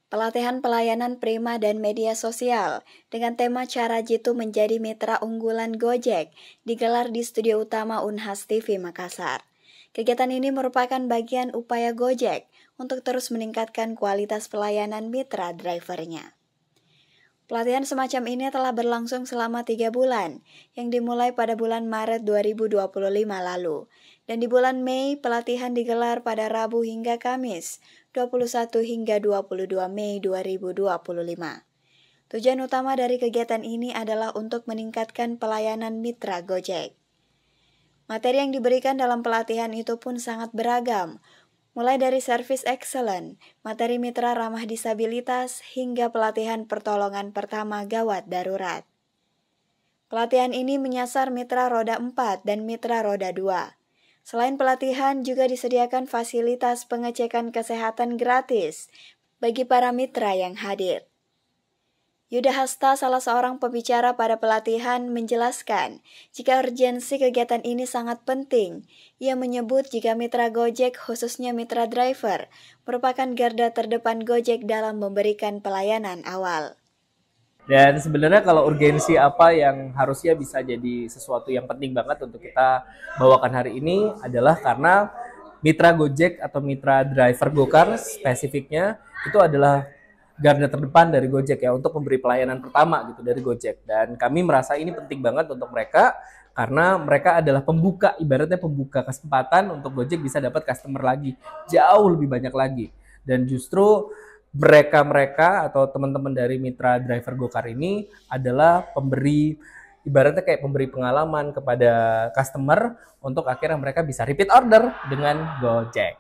Pelatihan pelayanan prima dan media sosial dengan tema Cara Jitu Menjadi Mitra Unggulan Gojek digelar di studio utama Unhas TV Makassar. Kegiatan ini merupakan bagian upaya Gojek untuk terus meningkatkan kualitas pelayanan mitra drivernya. Pelatihan semacam ini telah berlangsung selama 3 bulan, yang dimulai pada bulan Maret 2025 lalu. Dan di bulan Mei, pelatihan digelar pada Rabu hingga Kamis, 21 hingga 22 Mei 2025. Tujuan utama dari kegiatan ini adalah untuk meningkatkan pelayanan mitra Gojek. Materi yang diberikan dalam pelatihan itu pun sangat beragam, mulai dari service excellent, materi mitra ramah disabilitas, hingga pelatihan pertolongan pertama gawat darurat. Pelatihan ini menyasar mitra roda 4 dan mitra roda 2. Selain pelatihan, juga disediakan fasilitas pengecekan kesehatan gratis bagi para mitra yang hadir. Yuda Hasta, salah seorang pembicara pada pelatihan, menjelaskan jika urgensi kegiatan ini sangat penting. Ia menyebut jika mitra Gojek, khususnya mitra driver, merupakan garda terdepan Gojek dalam memberikan pelayanan awal. Dan sebenarnya kalau urgensi apa yang harusnya bisa jadi sesuatu yang penting banget untuk kita bawakan hari ini adalah karena mitra Gojek atau mitra driver Gokar spesifiknya itu adalah garda terdepan dari Gojek ya untuk memberi pelayanan pertama gitu dari Gojek. Dan kami merasa ini penting banget untuk mereka karena mereka adalah pembuka, ibaratnya pembuka kesempatan untuk Gojek bisa dapat customer lagi, jauh lebih banyak lagi. Dan justru mereka atau teman-teman dari mitra driver Gokar ini adalah pemberi, ibaratnya kayak pemberi pengalaman kepada customer untuk akhirnya mereka bisa repeat order dengan Gojek.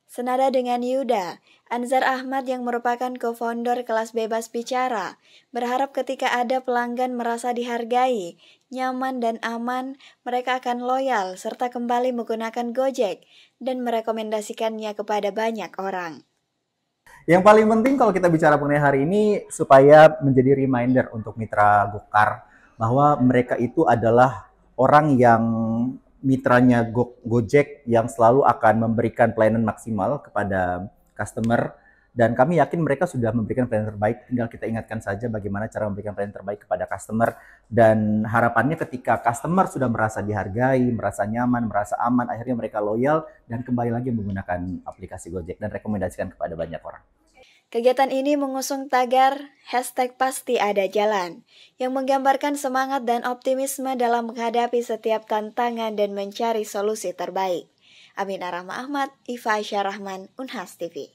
Senada dengan Yuda, Anzar Ahmad yang merupakan co-founder Kelas Bebas Bicara, berharap ketika ada pelanggan merasa dihargai, nyaman dan aman, mereka akan loyal serta kembali menggunakan Gojek dan merekomendasikannya kepada banyak orang. Yang paling penting kalau kita bicara mengenai hari ini supaya menjadi reminder untuk mitra Gokar bahwa mereka itu adalah orang yang mitranya Gojek yang selalu akan memberikan pelayanan maksimal kepada customer, dan kami yakin mereka sudah memberikan pelayanan terbaik. Tinggal kita ingatkan saja bagaimana cara memberikan pelayanan terbaik kepada customer, dan harapannya ketika customer sudah merasa dihargai, merasa nyaman, merasa aman, akhirnya mereka loyal dan kembali lagi menggunakan aplikasi Gojek dan rekomendasikan kepada banyak orang. Kegiatan ini mengusung tagar #PastiAdaJalan yang menggambarkan semangat dan optimisme dalam menghadapi setiap tantangan dan mencari solusi terbaik. Aminah Rahma Ahmad, Iva Aisyah Rahman, Unhas TV.